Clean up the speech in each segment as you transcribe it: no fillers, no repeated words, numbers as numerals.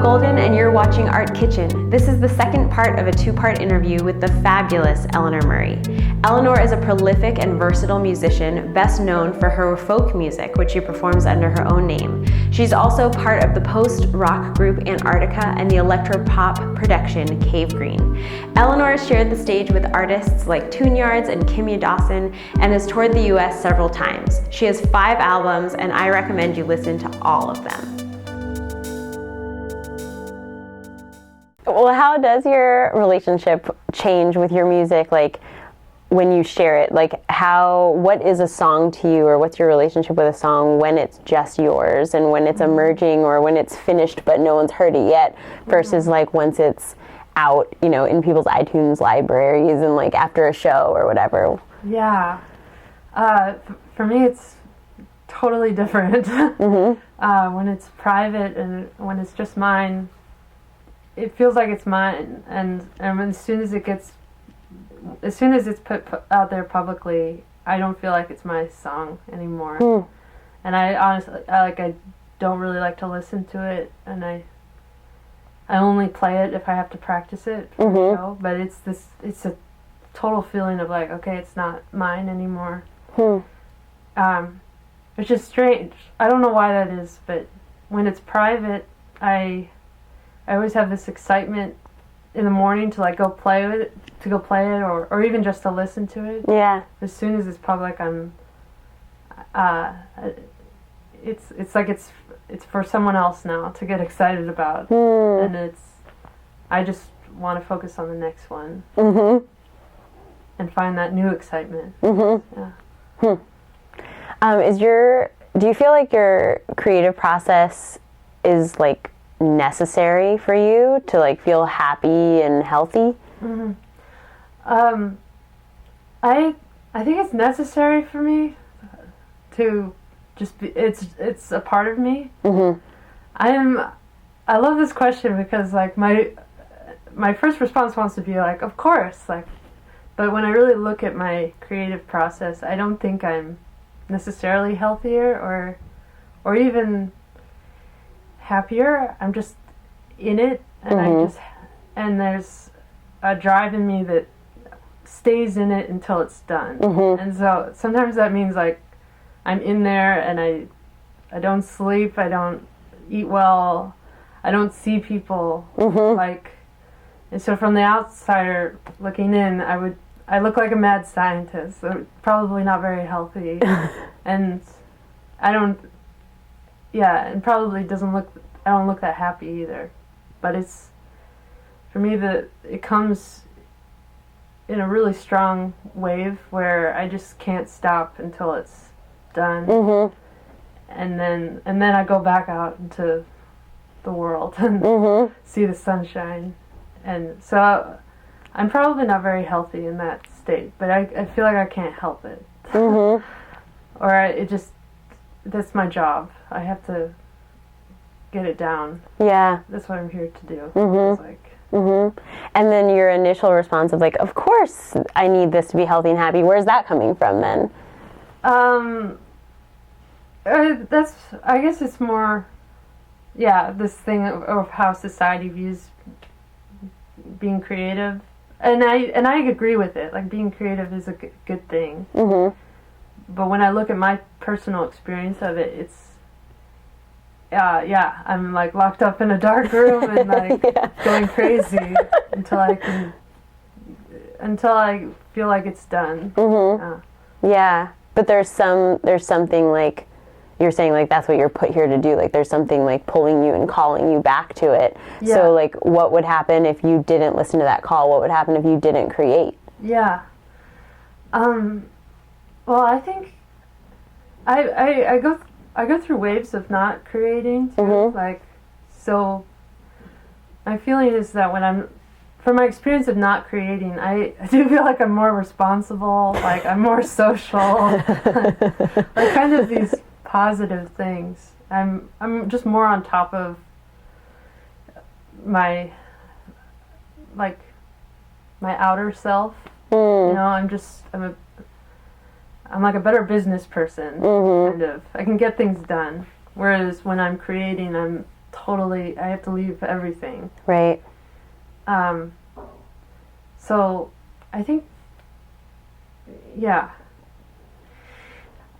Golden, and you're watching Art Kitchen. This is the second part of a two-part interview with the fabulous Eleanor Murray. Eleanor is a prolific and versatile musician, best known for her folk music, which she performs under her own name. She's also part of the post-rock group Antarctica and the electro-pop production Cave Green. Eleanor has shared the stage with artists like Tune-Yards and Kimya Dawson and has toured the US several times. She has 5 albums, and I recommend you listen to all of them. Well, how does your relationship change with your music, like when you share it? Like what is a song to you, or what's your relationship with a song when it's just yours and when it's emerging or when it's finished but no one's heard it yet versus like once it's out, you know, in people's iTunes libraries and like after a show or whatever? Yeah. For me, it's totally different. When it's private and when it's just mine, it feels like it's mine, and as soon as it's put out there publicly, I don't feel like it's my song anymore. And I honestly, I don't really like to listen to it, and I only play it if I have to practice it for the show. But it's a total feeling of like, okay, it's not mine anymore. It's just strange. I don't know why that is, but when it's private, I always have this excitement in the morning to like go play it, or even just to listen to it. Yeah. As soon as it's public, it's like it's for someone else now to get excited about, and I just want to focus on the next one and find that new excitement. Yeah. Do you feel like your creative process is like necessary for you to like feel happy and healthy? I think it's necessary for me to just be, it's a part of me. I love this question because like my first response wants to be like, of course, like, but when I really look at my creative process, I don't think I'm necessarily healthier or even happier. I'm just in it, and and there's a drive in me that stays in it until it's done. And so sometimes that means like I'm in there and I don't sleep, I don't eat well, I don't see people, like, and so from the outsider looking in, I look like a mad scientist, so probably not very healthy. And and probably I don't look that happy either. But it's, for me, it comes in a really strong wave where I just can't stop until it's done. And then I go back out into the world and see the sunshine. And so I'm probably not very healthy in that state, but I feel like I can't help it. Or that's my job. I have to get it down. Yeah. That's what I'm here to do. It's like, And then your initial response of like, of course I need this to be healthy and happy. Where's that coming from then? I guess it's more, this thing of how society views being creative. And I agree with it. Like, being creative is a good thing. But when I look at my personal experience of it, it's, I'm like locked up in a dark room and like going crazy until I feel like it's done. Yeah, but there's something like, you're saying like that's what you're put here to do. Like there's something like pulling you and calling you back to it. Yeah. So like, what would happen if you didn't listen to that call? What would happen if you didn't create? Yeah. Well, I think I go through waves of not creating too. Like, so my feeling is that from my experience of not creating, I do feel like I'm more responsible, like I'm more social, like kind of these positive things. I'm just more on top of my outer self. You know, I'm like a better business person, kind of. I can get things done. Whereas when I'm creating, I'm I have to leave everything. Right. So I think, yeah.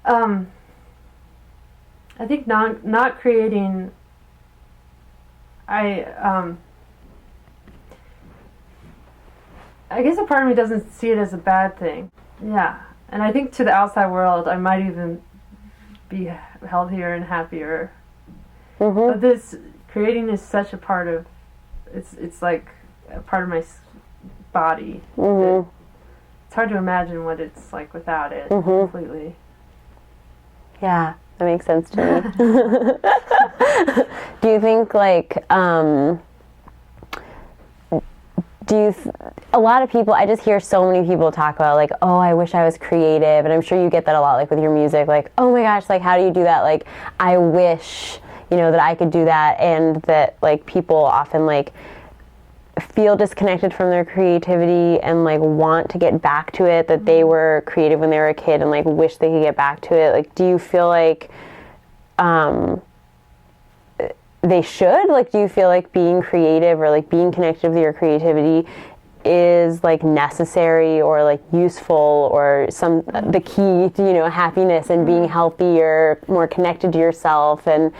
I think not creating, I guess a part of me doesn't see it as a bad thing. Yeah. And I think to the outside world, I might even be healthier and happier. But this creating is such a part of, it's like a part of my body. It's hard to imagine what it's like without it completely. Yeah, that makes sense to me. Do you think, like, a lot of people, I just hear so many people talk about, like, oh, I wish I was creative, and I'm sure you get that a lot, like, with your music, like, oh my gosh, like, how do you do that? Like, I wish, that I could do that, and that, like, people often, like, feel disconnected from their creativity and, like, want to get back to it, that they were creative when they were a kid and, like, wish they could get back to it. Like, do you feel like they should? Like, do you feel like being creative or, like, being connected with your creativity is, like, necessary or, like, useful or the key to, happiness and being healthy or more connected to yourself? And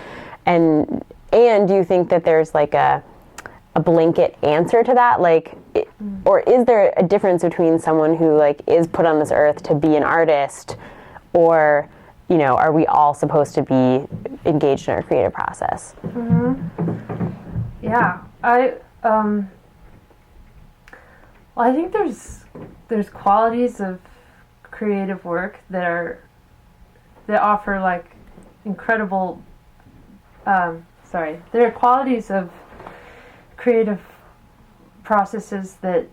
do you think that there's, like, a blanket answer to that? Like, or is there a difference between someone who, like, is put on this earth to be an artist, or, are we all supposed to be engaged in our creative process? Yeah, well, I think there's qualities of creative work that offer, like, incredible. There are qualities of creative processes that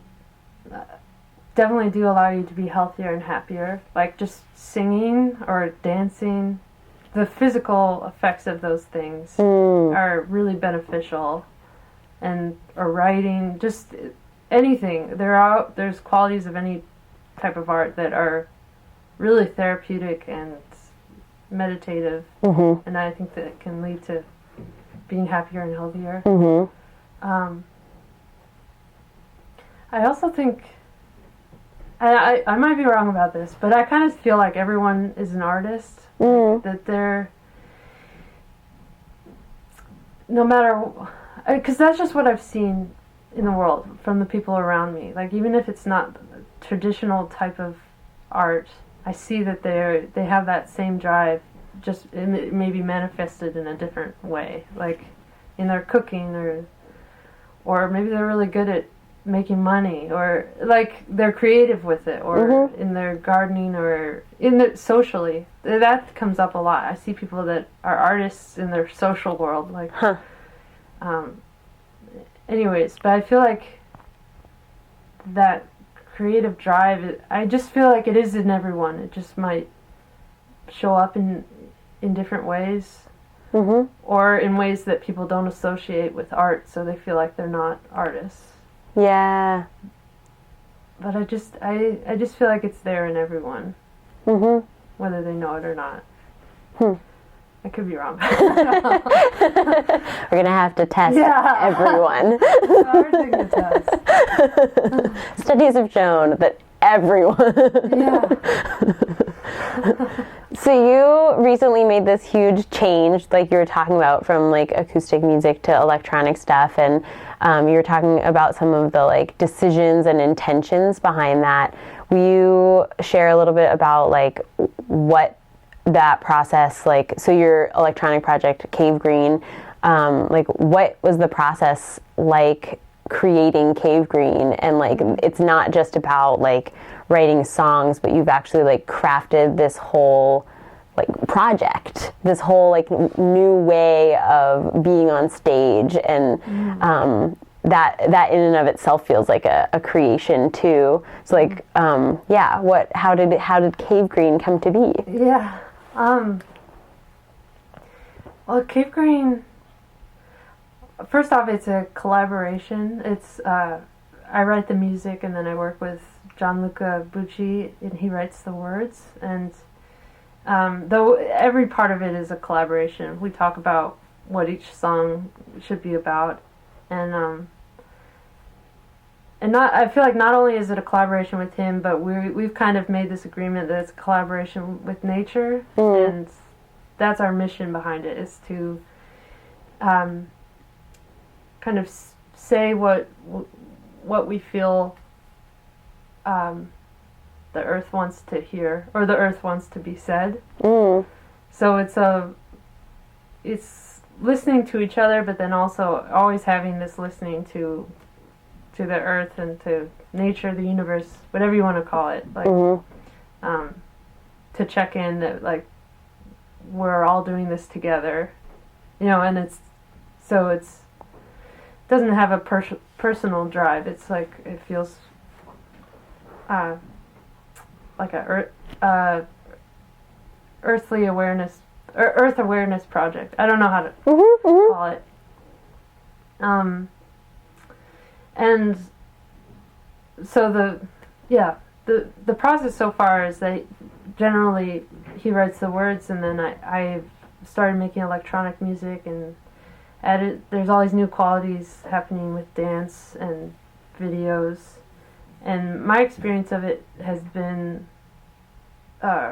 definitely do allow you to be healthier and happier, like just singing or dancing. The physical effects of those things are really beneficial, or writing, just anything. There's qualities of any type of art that are really therapeutic and meditative, and I think that it can lead to being happier and healthier. I also think, and I might be wrong about this, but I kind of feel like everyone is an artist. That they're, no matter, because that's just what I've seen in the world from the people around me. Like, even if it's not traditional type of art, I see that they have that same drive, just it may be manifested in a different way, like in their cooking, or maybe they're really good at making money, or like they're creative with it, or in their gardening, or socially. That comes up a lot. I see people that are artists in their social world, like anyways, but I feel like that creative drive, I just feel like it is in everyone. It just might show up in different ways, or in ways that people don't associate with art, so they feel like they're not artists. Yeah. But I just feel like it's there in everyone, whether they know it or not. I could be wrong. We're gonna have to test everyone. It's a hard thing to test. Studies have shown that everyone. So you recently made this huge change, like you were talking about, from, like, acoustic music to electronic stuff, and you were talking about some of the, like, decisions and intentions behind that. Will you share a little bit about, like, what that process, like, so your electronic project, Cave Green, like, what was the process like creating Cave Green? And, like, it's not just about, like, writing songs, but you've actually, like, crafted this whole, like, project, this whole, like, new way of being on stage, and that in and of itself feels like a creation too. So, like, how did Cave Green come to be? Well, Cave Green, first off, it's a collaboration. It's I write the music, and then I work with Gianluca Bucci, and he writes the words. And though every part of it is a collaboration, we talk about what each song should be about, and not, I feel like not only is it a collaboration with him, but we've kind of made this agreement that it's a collaboration with nature, and that's our mission behind it, is to kind of say what we feel the earth wants to hear, or the earth wants to be said. So it's listening to each other, but then also always having this listening to the earth and to nature, the universe, whatever you want to call it, like to check in that, like, we're all doing this together, and it doesn't have a personal drive. It's like, it feels like a earthly awareness, or earth awareness project. I don't know how to call it. And so the process so far is that generally he writes the words, and then I started making electronic music and there's all these new qualities happening with dance and videos, and my experience of it has been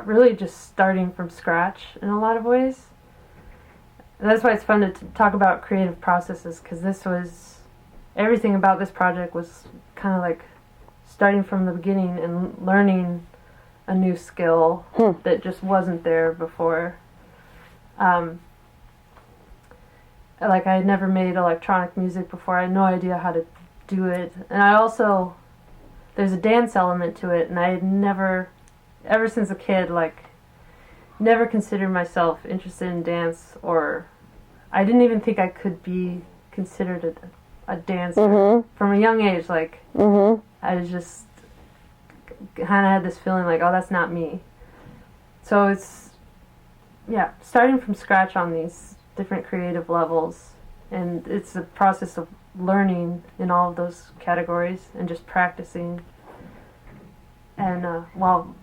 really just starting from scratch in a lot of ways. And that's why it's fun to talk about creative processes, because everything about this project was kind of like starting from the beginning and learning a new skill that just wasn't there before. Like, I had never made electronic music before. I had no idea how to do it. And there's a dance element to it, and I had never, ever since a kid, like, never considered myself interested in dance, or I didn't even think I could be considered a dancer. From a young age, like, I was just kind of had this feeling like, oh, that's not me. So it's, starting from scratch on these different creative levels, and it's a process of learning in all of those categories and just practicing, and while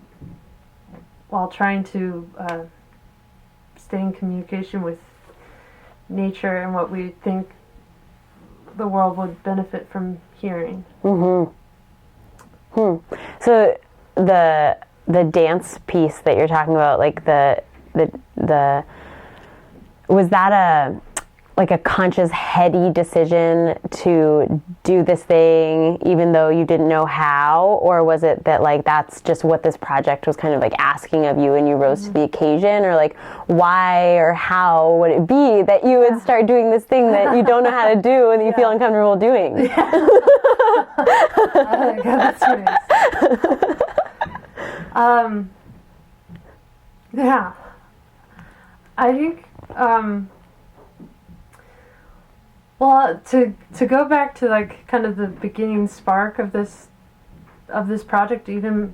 trying to stay in communication with nature and what we think the world would benefit from hearing. So the dance piece that you're talking about, like the was that a conscious, heady decision to do this thing even though you didn't know how, or was it that, like, that's just what this project was kind of like asking of you and you rose to the occasion, or like why or how would it be that you would start doing this thing that you don't know how to do and you feel uncomfortable doing? That's nice. I think well, to go back to, like, kind of the beginning spark of this project, even,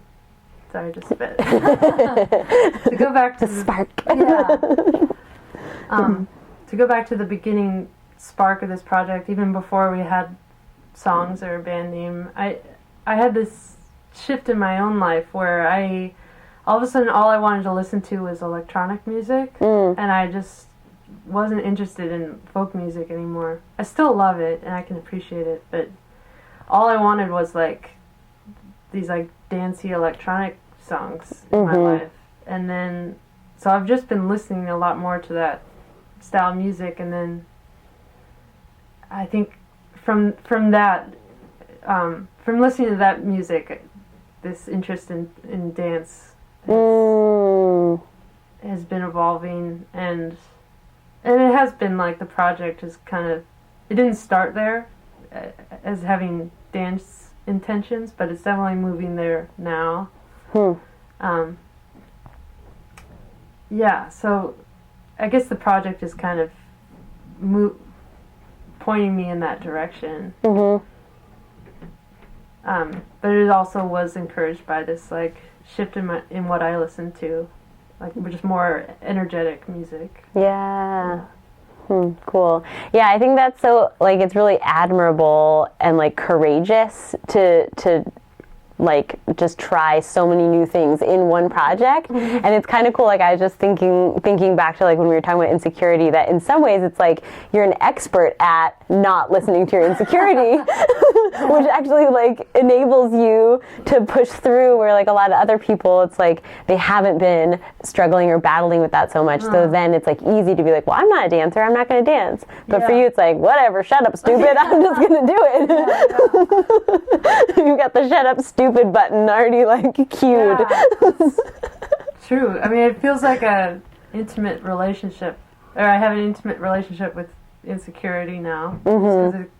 sorry, just spit. To go back to the spark. To go back to the beginning spark of this project, even before we had songs or a band name, I had this shift in my own life where all of a sudden all I wanted to listen to was electronic music, and I just wasn't interested in folk music anymore. I still love it and I can appreciate it, but all I wanted was, like, these, like, dancey electronic songs in my life. And then so I've just been listening a lot more to that style of music, and then I think from that from listening to that music, this interest in dance has been evolving, and it has been, like, the project is kind of, it didn't start there as having dance intentions, but it's definitely moving there now. So I guess the project is kind of pointing me in that direction. But it also was encouraged by this, like, shift in what I listen to, like, just more energetic music. Cool. Yeah, I think that's so, like, it's really admirable and, like, courageous to like just try so many new things in one project. And it's kind of cool. Like I was just thinking back to like when we were talking about insecurity, that in some ways it's like you're an expert at not listening to your insecurity, which actually like enables you to push through, where like a lot of other people, it's like they haven't been struggling or battling with that so much. So then it's like easy to be like, well, I'm not a dancer, I'm not going to dance. But for you, it's like, whatever, shut up, stupid. I'm just going to do it. You got the shut up, stupid button already like cued. True. I mean, it feels like a intimate relationship, or I have an intimate relationship with insecurity now, because it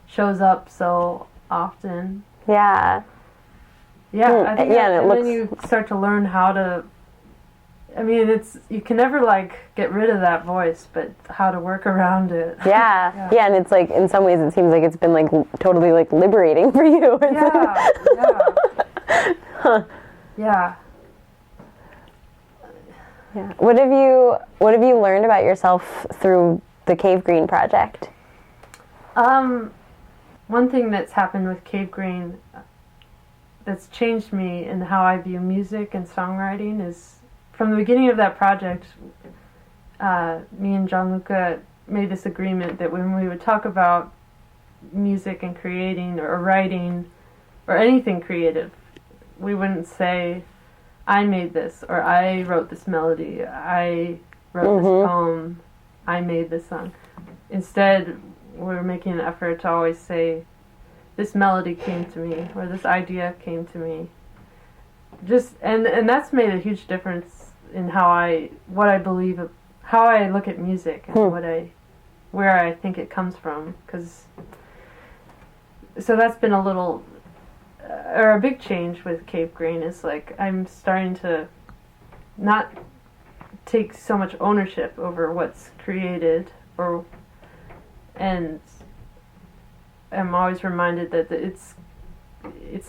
shows up so often. Yeah. I think and then you start to learn how to. I mean, you can never like get rid of that voice, but how to work around it. Yeah, and it's like in some ways it seems like it's been like totally like liberating for you. Yeah. What have you learned about yourself through the Cave Green project? One thing that's happened with Cave Green that's changed me in how I view music and songwriting is, from the beginning of that project, me and Gianluca made this agreement that when we would talk about music and creating or writing or anything creative, we wouldn't say, I made this, or I wrote this melody, I wrote this poem, I made this song. Instead, we're making an effort to always say, this melody came to me, or this idea came to me. And that's made a huge difference in how I look at music and where I think it comes from. So that's been a big change with Cave Green, is like I'm starting to not take so much ownership over what's created, and I'm always reminded that it's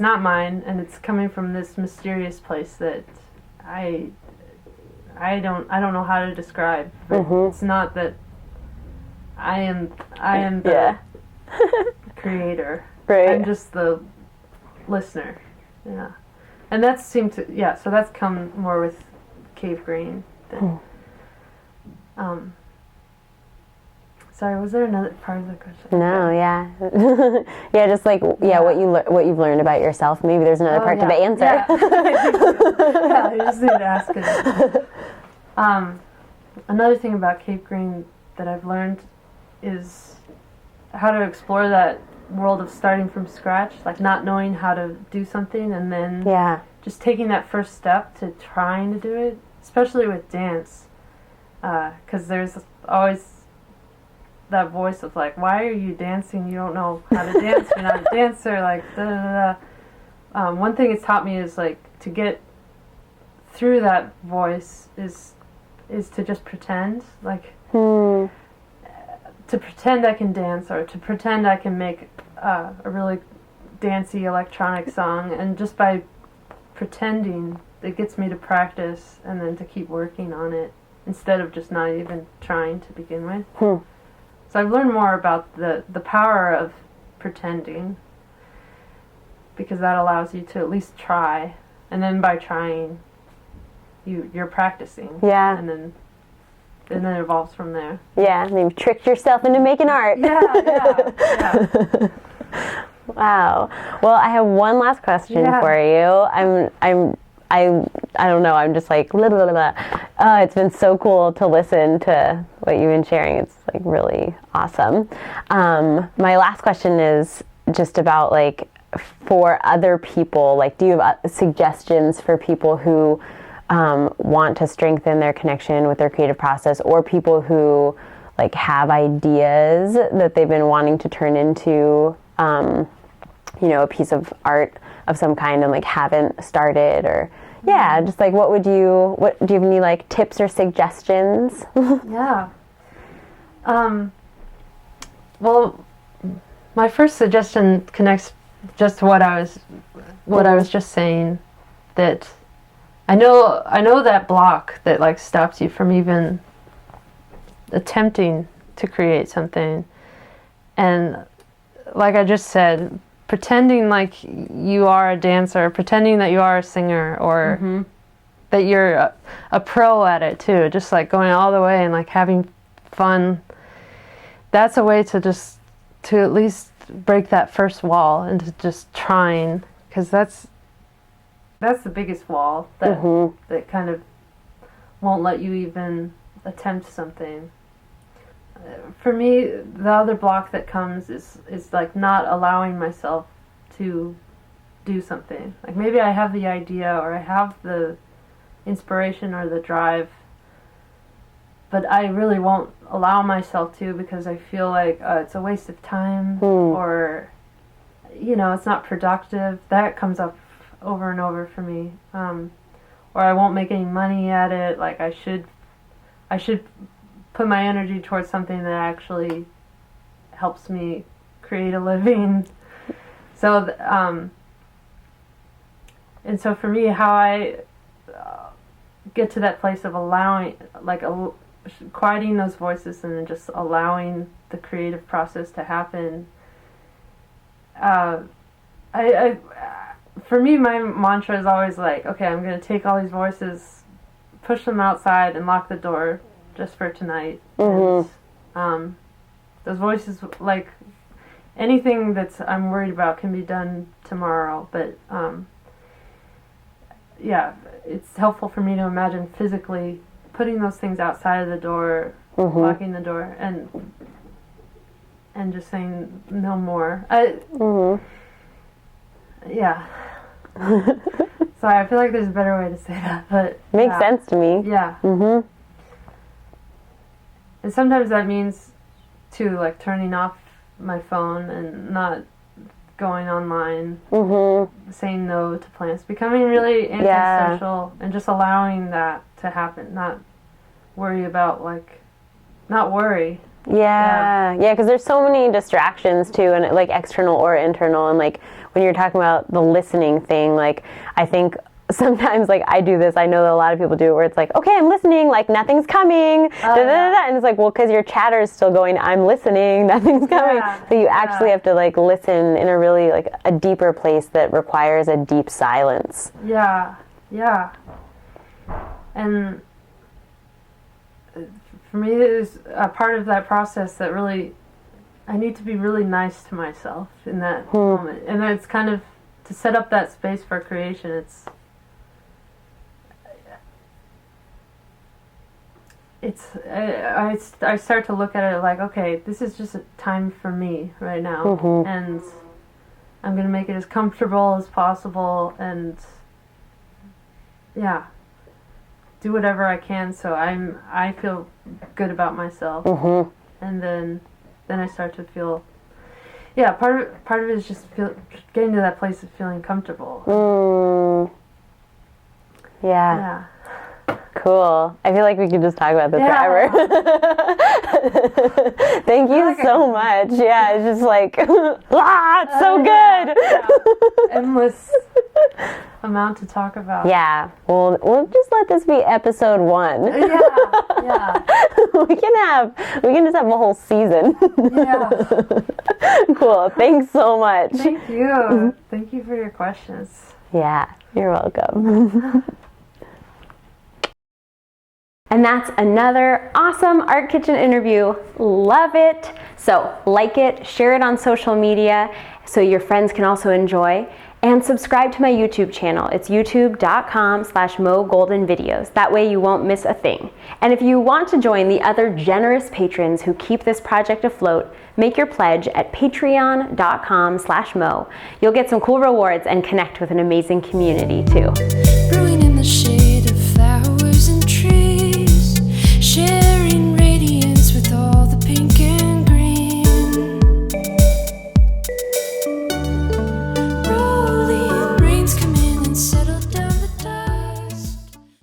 not mine, and it's coming from this mysterious place that I don't know how to describe. But it's not that I am the creator. Right. I'm just the listener. Yeah. And that's so that's come more with Cave Green than sorry, was there another part of the question? No, just like what you've learned about yourself. Maybe there's another part to the answer. Yeah, you just need to ask it. Another thing about Cave Green that I've learned is how to explore that world of starting from scratch, like not knowing how to do something, and then just taking that first step to trying to do it, especially with dance, because there's always that voice of like, why are you dancing? You don't know how to dance. You're not a dancer. Like, da da da. One thing it's taught me is like to get through that voice is to just pretend, like to pretend I can dance, or to pretend I can make a really dancey electronic song, and just by pretending, it gets me to practice and then to keep working on it instead of just not even trying to begin with. So I've learned more about the power of pretending, because that allows you to at least try, and then by trying, you're practicing. Yeah. And then it evolves from there. Yeah, and you've tricked yourself into making art. Yeah. Wow. Well, I have one last question for you. I don't know, I'm just like, blah, blah, blah. It's been so cool to listen to what you've been sharing. It's like really awesome. My last question is just about like, for other people, like, do you have suggestions for people who want to strengthen their connection with their creative process, or people who like have ideas that they've been wanting to turn into, a piece of art of some kind and like haven't started, or just like what do you have any like tips or suggestions? Well, my first suggestion connects just to what I was just saying, that I know that block that like stops you from even attempting to create something, and like I just said, pretending like you are a dancer, pretending that you are a singer, or that you're a pro at it too, just like going all the way and like having fun. That's a way to at least break that first wall and to just trying, because that's the biggest wall that kind of won't let you even attempt something. For me, the other block that comes is like not allowing myself to do something. Like maybe I have the idea or I have the inspiration or the drive, but I really won't allow myself to because I feel like it's a waste of time or, you know, it's not productive. That comes up over and over for me. Or I won't make any money at it. Like I should put my energy towards something that actually helps me create a living. So, and so for me, how I get to that place of allowing, like quieting those voices and then just allowing the creative process to happen. For me, my mantra is always like, okay, I'm going to take all these voices, push them outside, and lock the door just for tonight. And, those voices, like anything I'm worried about can be done tomorrow, but yeah, it's helpful for me to imagine physically putting those things outside of the door, locking the door, and just saying no more. Yeah. Sorry, I feel like there's a better way to say that, but makes sense to me. Yeah. And sometimes that means too, like turning off my phone and not going online, saying no to plans, becoming really antisocial, and just allowing that to happen. Not worry about not worry. Yeah, because there's so many distractions too, and like external or internal, and like when you're talking about the listening thing, like I think sometimes like I do this, I know that a lot of people do it, where it's like, okay, I'm listening, like nothing's coming, and it's like, well, because your chatter is still going, I'm listening, nothing's coming. So you actually have to like listen in a really like a deeper place that requires a deep silence. Yeah. And for me, it is a part of that process that really, I need to be really nice to myself in that moment. And it's kind of, to set up that space for creation, I start to look at it like, okay, this is just a time for me right now, and I'm going to make it as comfortable as possible, and do whatever I can so I feel good about myself, and then I start to feel, part of it is just getting to that place of feeling comfortable. Yeah. Cool. I feel like we could just talk about this forever. Thank you so much. Yeah, it's just like, it's so good. Endless amount to talk about. Yeah. We'll just let this be episode 1. We can just have a whole season. Cool. Thanks so much. Thank you. Thank you for your questions. Yeah, you're welcome. And that's another awesome Art Kitchen interview. Love it. So like it, share it on social media so your friends can also enjoy, and subscribe to my YouTube channel. It's youtube.com/MoGoldenVideos. That way you won't miss a thing. And if you want to join the other generous patrons who keep this project afloat, make your pledge at patreon.com/Mo. You'll get some cool rewards and connect with an amazing community too.